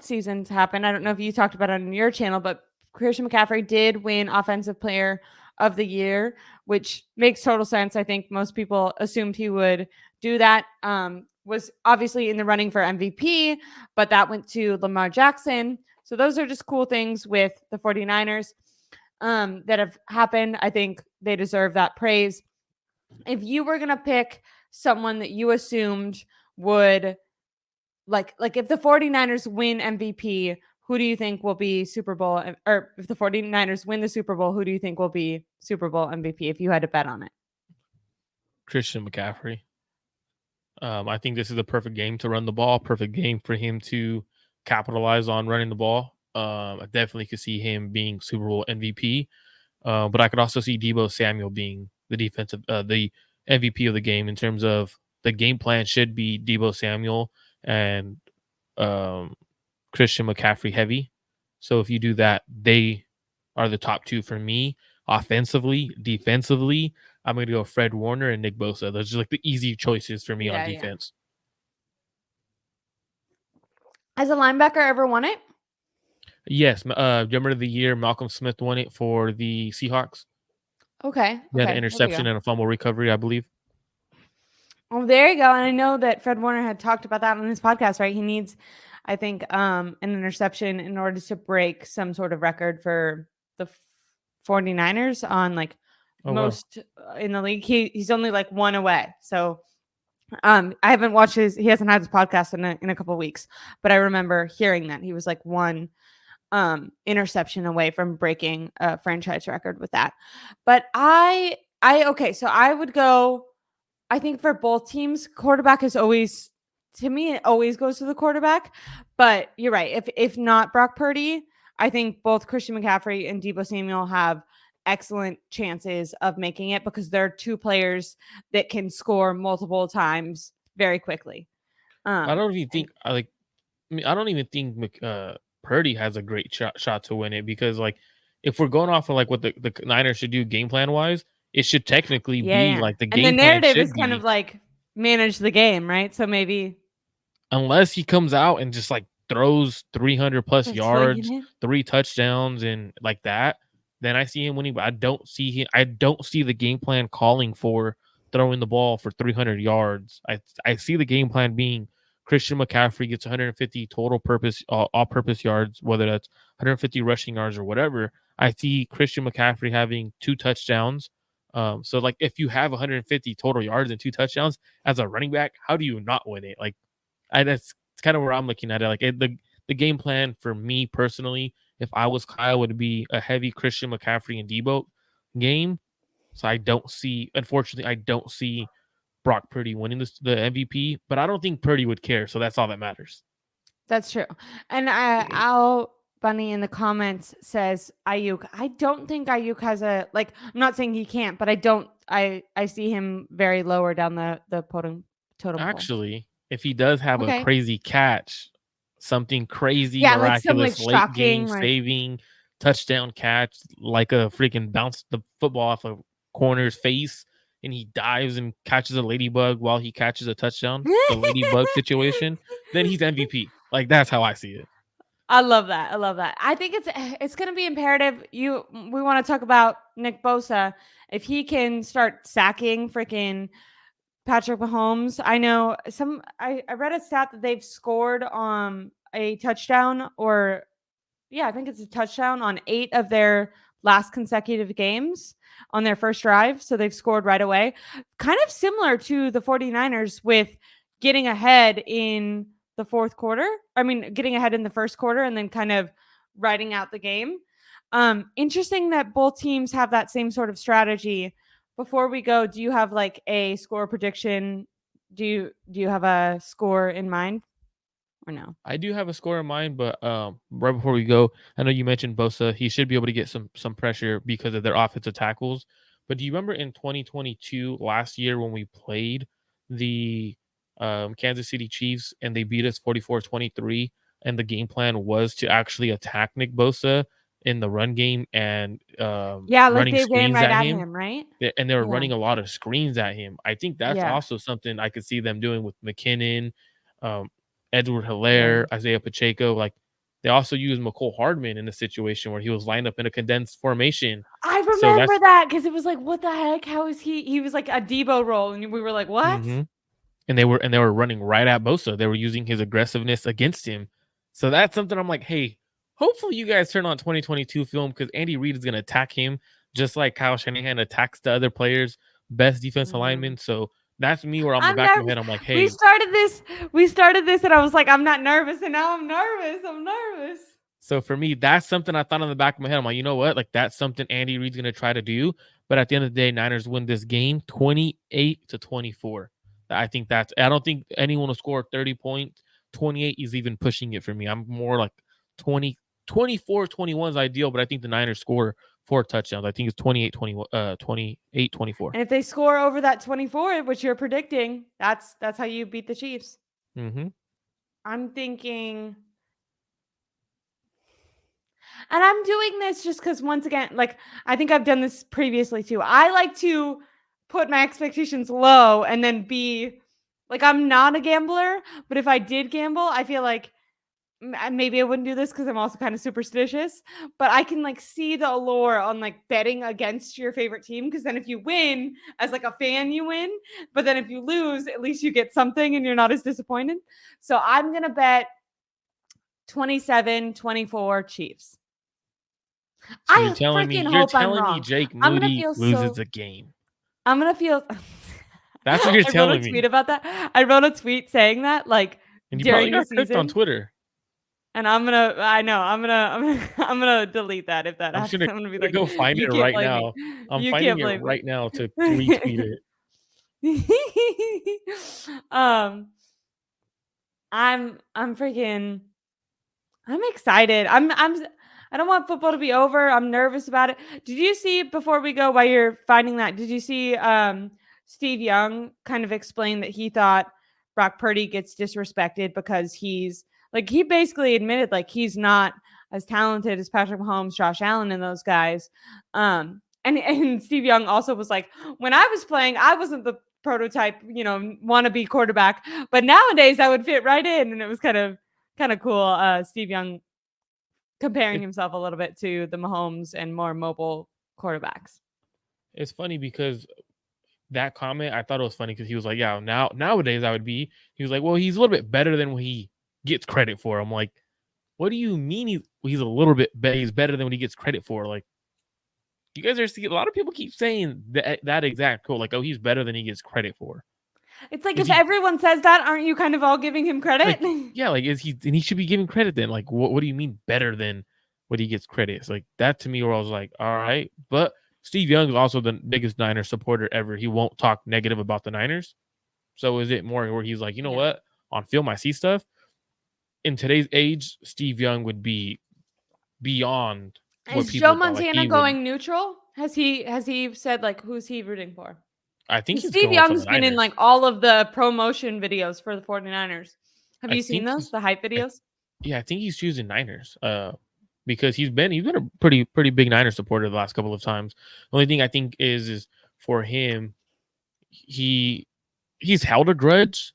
seasons happened. I don't know if you talked about it on your channel, but Christian McCaffrey did win Offensive Player of the Year, which makes total sense. I think most people assumed he would do that. Was obviously in the running for MVP, but that went to Lamar Jackson. So those are just cool things with the 49ers that have happened. I think they deserve that praise. If you were going to pick someone that you assumed would like if the 49ers win MVP, who do you think will be Super Bowl, or if the 49ers win the Super Bowl, who do you think will be Super Bowl MVP if you had to bet on it? Christian McCaffrey. I think this is a perfect game to run the ball, perfect game for him to capitalize on running the ball. I definitely could see him being Super Bowl MVP, but I could also see Deebo Samuel being the MVP of the game in terms of the game plan should be Deebo Samuel and Christian McCaffrey heavy. So if you do that, they are the top two for me. Offensively, defensively, I'm going to go Fred Warner and Nick Bosa. Those are like the easy choices for me on defense. Has a linebacker ever won it? Yes. Remember the year Malcolm Smith won it for the Seahawks? Okay. He had an interception and a fumble recovery, I believe. Oh, there you go. And I know that Fred Warner had talked about that on his podcast, right? He needs, I think, an interception in order to break some sort of record for the 49ers on like most in the league. He's only like one away. So I haven't watched he hasn't had his podcast in a couple of weeks, but I remember hearing that he was like one interception away from breaking a franchise record with that. But okay, so I would go, I think for both teams, quarterback is always, to me, it always goes to the quarterback. But you're right. If not Brock Purdy, I think both Christian McCaffrey and Deebo Samuel have excellent chances of making it because they're two players that can score multiple times very quickly. I don't even think Purdy has a great shot to win it because, like, if we're going off of like what the Niners should do game plan wise, it should technically be like the game plan. And the narrative is kind of like manage the game, right? So maybe unless he comes out and just like throws 300 plus yards, 3 touchdowns, and like that, then I see him winning. But I don't see the game plan calling for throwing the ball for 300 yards. I see the game plan being Christian McCaffrey gets 150 total purpose, all-purpose yards, whether that's 150 rushing yards or whatever. I see Christian McCaffrey having 2 touchdowns. So like if you have 150 total yards and 2 touchdowns as a running back, how do you not win it? Like that's kind of where I'm looking at it. Like the game plan for me personally, if I was Kyle, would be a heavy Christian McCaffrey and Deebo game. So unfortunately, I don't see Brock Purdy winning the MVP, but I don't think Purdy would care. So that's all that matters. That's true. And Al Bunny in the comments says Ayuk. I don't think Ayuk has I'm not saying he can't, but I see him very lower down the totem pole. Actually, if he does have a crazy catch, something crazy, miraculous, like late game saving touchdown catch, like a freaking bounce the football off a corner's face, and he dives and catches a ladybug while he catches a touchdown, the ladybug situation, then he's MVP. Like that's how I see it. I love that. I think it's going to be imperative. We want to talk about Nick Bosa. If he can start sacking freaking Patrick Mahomes. I know I read a stat that they've scored a touchdown I think it's a touchdown on 8 of their last consecutive games on their first drive. So they've scored right away. Kind of similar to the 49ers with getting ahead in the fourth quarter. I mean, getting ahead in the first quarter and then kind of riding out the game. Interesting that both teams have that same sort of strategy. Before we go, do you have like a score prediction? Do you have a score in mind or no? I do have a score in mind, but right before we go, I know you mentioned Bosa. He should be able to get some pressure because of their offensive tackles. But do you remember in 2022 last year when we played the Kansas City Chiefs and they beat us 44-23, and the game plan was to actually attack Nick Bosa in the run game and running they screens ran right at him, right? And they were running a lot of screens at him. I think that's also something I could see them doing with McKinnon, Edward Hilaire, Isaiah Pacheco. Like they also used McCole Hardman in a situation where he was lined up in a condensed formation. I So remember that because it was like, what the heck? How is he? He was like a Debo role, and we were like, what? And they were running right at Bosa. They were using his aggressiveness against him. So that's something I'm like, hey, hopefully you guys turn on 2022 film because Andy Reid is going to attack him just like Kyle Shanahan attacks the other players, best defensive linemen. So that's me where on the I'm back of my nervous. head, I'm like, We hey. started this, and I was like, I'm not nervous, and now I'm nervous. I'm nervous. So for me, that's something I thought on the back of my head. I'm like, you know what? Like that's something Andy Reid's going to try to do. But at the end of the day, Niners win this game 28-24. I think I don't think anyone will score 30 points. 28 is even pushing it for me. I'm more like 20, 24, 21 is ideal, but I think the Niners score 4 touchdowns. I think it's 28-24. And if they score over that 24, which you're predicting, that's how you beat the Chiefs. I'm thinking, and I'm doing this just because once again, like I think I've done this previously too. I like to put my expectations low and then be like, I'm not a gambler, but if I did gamble, I feel like maybe I wouldn't do this because I'm also kind of superstitious, but I can like see the allure on like betting against your favorite team because then if you win as like a fan, you win, but then if you lose, at least you get something and you're not as disappointed. So I'm gonna bet 27-24 Chiefs. So I freaking you're hope I'm telling me wrong. Jake I'm gonna Moody feel loses so. a game. I'm gonna feel. That's what you're I wrote a telling tweet me. about that. I wrote a tweet saying that like And you probably during the got cooked on season. Twitter. And I'm gonna delete that if that I'm just happens. gonna, I'm gonna be gonna like, go find you it can't right blame me. now. I'm You finding can't it blame right me. now to retweet it. um, I'm freaking. I'm excited. I don't want football to be over. I'm nervous about it. Did you see before we go while you're finding that? Did you see Steve Young kind of explain that he thought Brock Purdy gets disrespected because he basically admitted like he's not as talented as Patrick Mahomes, Josh Allen, and those guys. And Steve Young also was like, when I was playing, I wasn't the prototype, wannabe quarterback, but nowadays I would fit right in, and it was kind of cool. Steve Young comparing himself a little bit to the Mahomes and more mobile quarterbacks. It's funny because that comment, I thought it was funny because he was like, yeah, nowadays I would be. He was like, well, he's a little bit better than what he gets credit for. I'm like, what do you mean he's a little bit he's better than what he gets credit for? Like, you guys are seeing a lot of people keep saying that exact quote, like, oh, he's better than he gets credit for. It's like Is if he everyone says that, aren't you kind of all giving him credit? like, yeah, like is he and he should be given credit then? Like, what do you mean better than what he gets credit? It's like that to me where I was like, all right. But Steve Young is also the biggest Niners supporter ever. He won't talk negative about the Niners. So is it more where he's like, you know what? On film, I see stuff. In today's age, Steve Young would be beyond what Is Joe people thought. Like Montana he would. going neutral? Has he said like who's he rooting for? I think he's Steve going for the Young's been in like Niners. all of the promotion videos for the 49ers. Have I you seen think those? The hype I, videos? yeah, I think he's choosing Niners. Because he's been a pretty big Niners supporter the last couple of times. The only thing I think is for him, he's held a grudge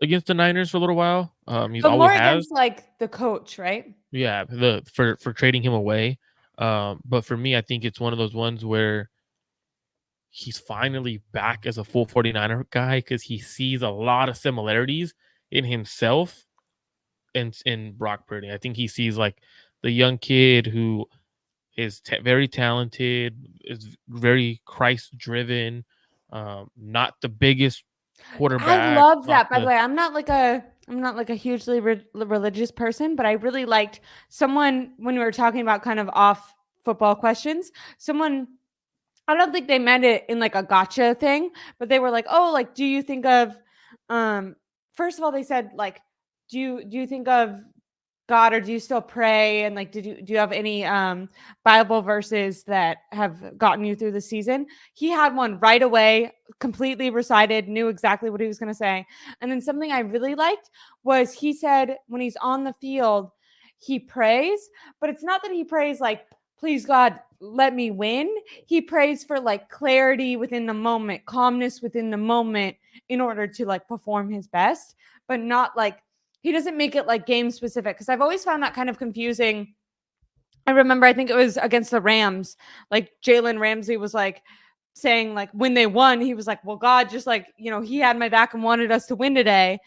against the Niners for a little while. He's But always more has. against like the coach, right? Yeah, for trading him away. But for me, I think it's one of those ones where he's finally back as a full 49er guy because he sees a lot of similarities in himself and in Brock Purdy. I think he sees like the young kid who is very talented, is very Christ driven, not the biggest I quarterback, love not that. By the the way, I'm not like a hugely religious person, but I really liked someone when we were talking about kind of off football questions. Someone, I don't think they meant it in like a gotcha thing, but they were like, "Oh, like, do you think of?" Um, First of all, they said like, "Do you think of God, or do you still pray? And like, do you have any Bible verses that have gotten you through the season?" He had one right away, completely recited, knew exactly what he was going to say. And then something I really liked was he said when he's on the field, he prays, but it's not that he prays like, please God, let me win. He prays for like clarity within the moment, calmness within the moment in order to like perform his best, but not like he doesn't make it like game specific, because I've always found that kind of confusing. I remember, I think it was against the Rams, like Jalen Ramsey was like saying, like, when they won, he was like, well, God just, like, he had my back and wanted us to win today.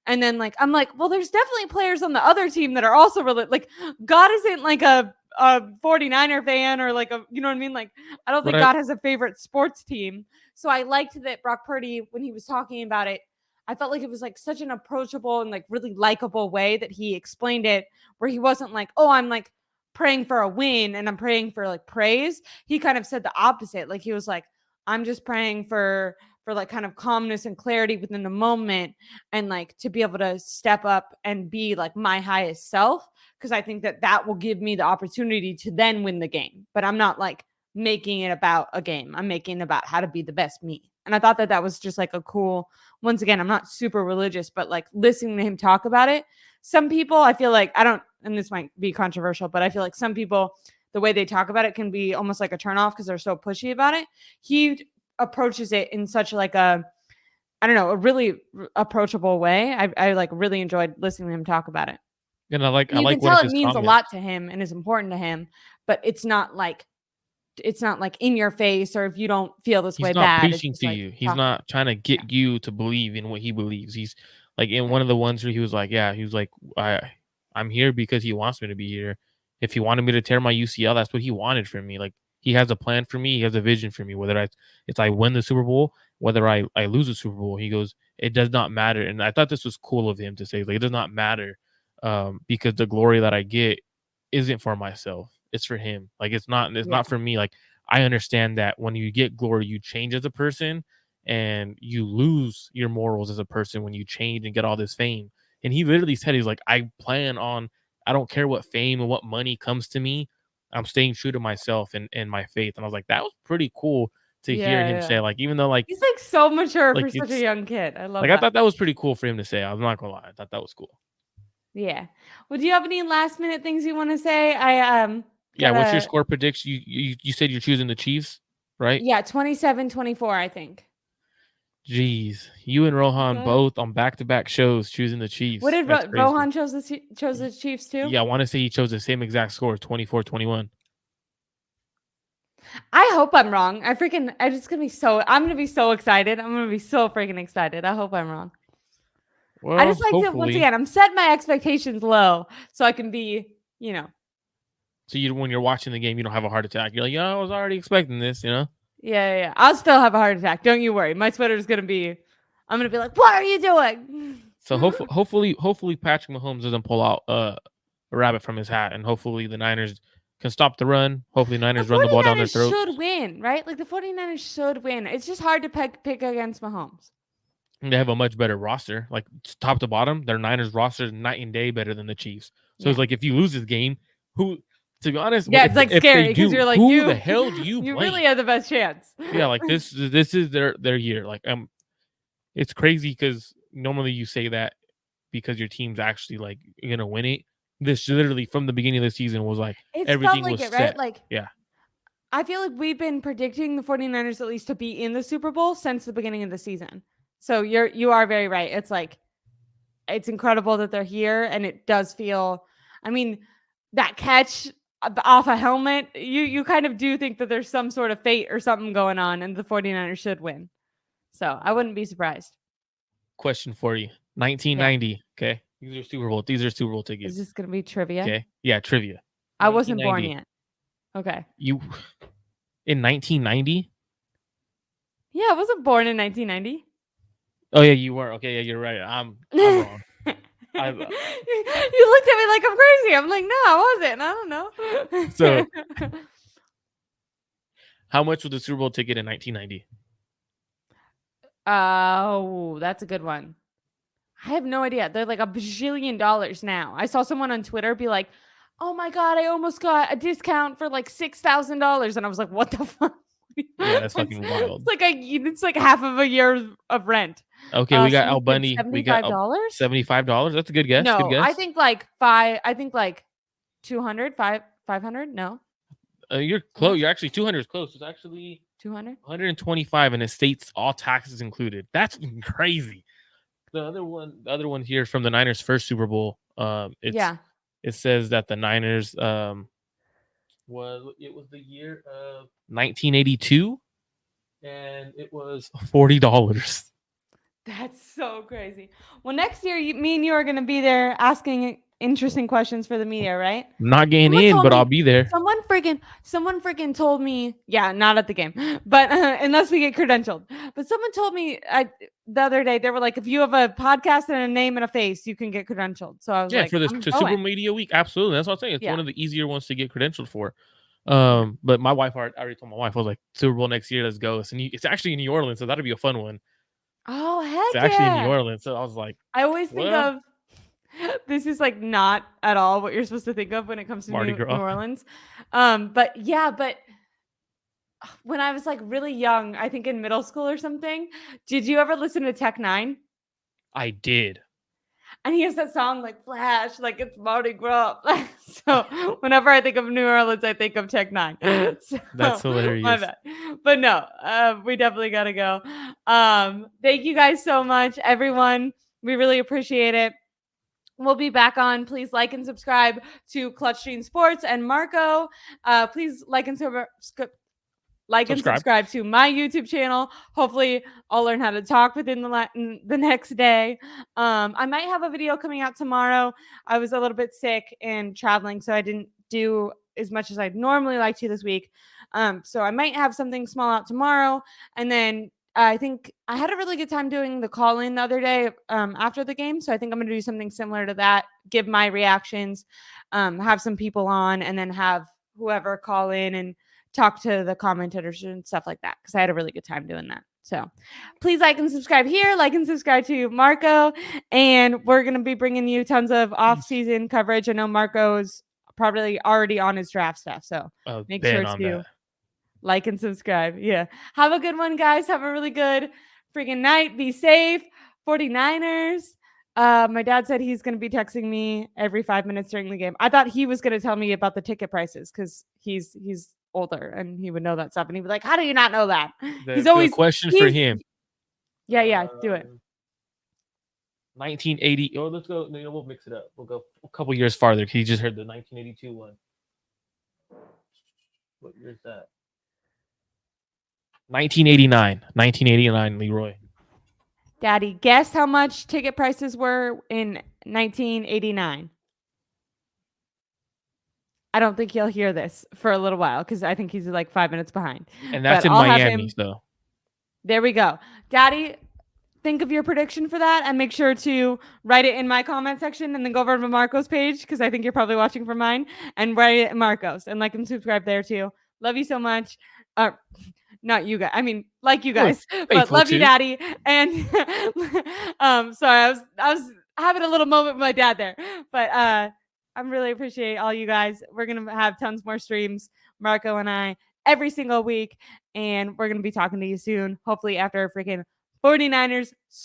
And then, like, I'm like, well, there's definitely players on the other team that are also really like, God isn't like a 49er fan, or like you know what I mean? Like, I don't think God has a favorite sports team. So I liked that Brock Purdy, when he was talking about it, I felt like it was like such an approachable and like really likable way that he explained it, where he wasn't like, oh, I'm like praying for a win and I'm praying for like praise. He kind of said the opposite. Like, he was like, I'm just praying for like kind of calmness and clarity within the moment, and like to be able to step up and be like my highest self, because I think that that will give me the opportunity to then win the game. But I'm not like making it about a game. I'm making it about how to be the best me. And I thought that that was just like a cool, once again, I'm not super religious, but like listening to him talk about it. Some people, I feel like, I don't, and this might be controversial, but I feel like some people, the way they talk about it can be almost like a turnoff because they're so pushy about it. He approaches it in such like a, I don't know, a really approachable way. I like really enjoyed listening to him talk about it. And I You like can one of tell it his means a comments. lot to him and is important to him, but it's not like in your face, or if you don't feel this way He's not bad, it's preaching just to like you. He's talking. not trying to Yeah. get you to believe in what he believes. He's like in Yeah. one of the ones where he was like, yeah, he was like, I'm here because he wants me to be here. If he wanted me to tear my UCL, that's what he wanted from me. Like, he has a plan for me. He has a vision for me. Whether I win the Super Bowl, whether I lose the Super Bowl, he goes, it does not matter. And I thought this was cool of him to say, like, it does not matter, because the glory that I get isn't for myself. It's for him. Like, it's Yeah. not for me. Like, I understand that when you get glory, you change as a person, and you lose your morals as a person when you change and get all this fame. And he literally said, he's like, I don't care what fame and what money comes to me. I'm staying true to myself and my faith. And I was like, that was pretty cool to hear him Yeah. say, like, even though He's like so mature like for such a it's young kid. I like, love I that. thought that was pretty cool for him to say. I'm not gonna lie. I thought that was cool. Yeah. Well, do you have any last minute things you want to say? I Yeah. What's your gotta, score prediction? You said you're choosing the Chiefs, right? yeah, 27-24, I think. Jeez, you and Rohan Okay. both on back-to-back shows choosing the What Chiefs. did That's crazy. Rohan chose the Chiefs too? Yeah, I wanna say he chose the same exact score, 24-21. I hope I'm wrong. I'm gonna be so excited. I'm gonna be so freaking excited. I hope I'm wrong. I Well, just like to, once hopefully. again, I'm setting my expectations low so I can be, So when you're watching the game, you don't have a heart attack. You're like, "Yeah, I was already expecting this," you know? yeah. I'll still have a heart attack. Don't you worry. My Twitter's gonna be, I'm gonna be like, what are you doing? So hopefully Patrick Mahomes doesn't pull out a rabbit from his hat, and hopefully the Niners can stop the run. Hopefully the The Niners run the ball down their 49ers throats. should win, right? Like the 49ers should win. It's just hard to pick against Mahomes. And they have a much better roster. Like, top to bottom, their Niners roster is night and day better than the Chiefs. So it's Yeah. like, if you lose this game, who to be honest, Yeah, it's like if they scary because do, you're like, who the you hell do you you blame? really have the best chance. Yeah, like, this is their year. Like, it's crazy because normally you say that because your team's actually like gonna win it. This literally from the beginning of the season was like It's felt everything like was it, right? set. Like, Yeah, I feel like we've been predicting the 49ers at least to be in the Super Bowl since the beginning of the season. So you are very right. It's like, it's incredible that they're here, and it does feel, I mean, that catch off a helmet, you kind of do think that there's some sort of fate or something going on and the 49ers should win. So I wouldn't be surprised. question for you. Yeah. 1990. Okay, these are Super Bowl Is tickets. this going to be trivia? Okay, yeah, trivia. I wasn't born 1990. yet. Okay. You in 1990? Yeah, I wasn't born in 1990. Oh yeah, you were. Okay, yeah, you're right. I'm wrong. I You looked at me like I'm crazy. I'm like, no, I wasn't. I don't So know. how much was the Super Bowl ticket in 1990? Oh, that's a good one. I have no idea. They're like $1 bajillion now. I saw someone on Twitter be like, "Oh my god, I almost got a discount for like $6,000," and I was like, "What the fuck?" Yeah, that's it's, fucking wild. it's like half of a year of rent. Okay, we got Someone Al said Bundy. We got $75. $75. That's a good guess. Good No, I guess. think like five. I think like 200, 500. No, You're too much. close. You're actually 200 is close. It's actually 200. 125, and it states all taxes included. That's crazy. The other one here from the Niners' first Super Bowl. Yeah. It says that the Niners was the year of 1982, and it was $40. That's so crazy. Well, next year, me and you are going to be there asking interesting questions for the media, right? Not getting Someone in, told but I'll me, be there. someone freaking told me, yeah, not at the game, but unless we get credentialed. But someone told me the other day, they were like, if you have a podcast and a name and a face, you can get credentialed. So I was Yeah, like, for this I'm to Super going. Media Week, absolutely. That's what I'm saying. It's Yeah. one of the easier ones to get credentialed for. Yeah. But my wife, I already told my wife, I was like, Super Bowl next year, let's go. It's actually in New Orleans, so that'll be a fun one. Oh, It's heck actually in New yeah. Orleans, so I was like, I always think well, of this is like not at all what you're supposed to think of when it comes to Mardi New Gras. Orleans. But yeah, but when I was like really young, I think in middle school or something, did you ever listen to Tech Nine? I did. And he has that song like Flash, like it's Mardi Gras. So whenever I think of New Orleans, I think of Tech Nine. So That's my hilarious. bad. But no, we definitely gotta go. Thank you guys so much, everyone. We really appreciate it. We'll be back on. Please like and subscribe to Clutch Stream Sports and Marco. Please like and Subscribe. subscribe to my YouTube channel. Hopefully, I'll learn how to talk within the next day. I might have a video coming out tomorrow. I was a little bit sick and traveling, so I didn't do as much as I'd normally like to this week. So I might have something small out tomorrow, and then I think I had a really good time doing the call in the other day after the game. So I think I'm going to do something similar to that, give my reactions, have some people on, and then have whoever call in and talk to the commentators and stuff like that because I had a really good time doing that. So please like and subscribe here, like and subscribe to Marco, and we're going to be bringing you tons of off-season coverage. I know Marco's probably already on his draft stuff, so make Bet sure on to that. like and subscribe. Yeah. Have a good one, guys. Have a really good freaking night. Be safe. 49ers. My dad said he's going to be texting me every 5 minutes during the game. I thought he was going to tell me about the ticket prices because he's older and he would know that stuff. And he'd be like, "How do you not know that?" He's The always question for he's him. yeah. Do it. 1980. Oh, let's go. No, we'll mix it up. We'll go a couple years farther. He just heard the 1982 one. What year is that? 1989. 1989, Leroy. Daddy, guess how much ticket prices were in 1989? I don't think he'll hear this for a little while because I think he's like 5 minutes behind. And that's But in I'll have Miami, him. so. There we go. Daddy, think of your prediction for that and make sure to write it in my comment section and then go over to Marco's page because I think you're probably watching from mine and write it in Marco's and like and subscribe there too. Love you so much. Not you guys. I mean, like you guys, but love you, too. Daddy. And sorry, I was having a little moment with my dad there, but I really appreciate all you guys. We're gonna have tons more streams, Marco and I, every single week, and we're gonna be talking to you soon. Hopefully after a freaking 49ers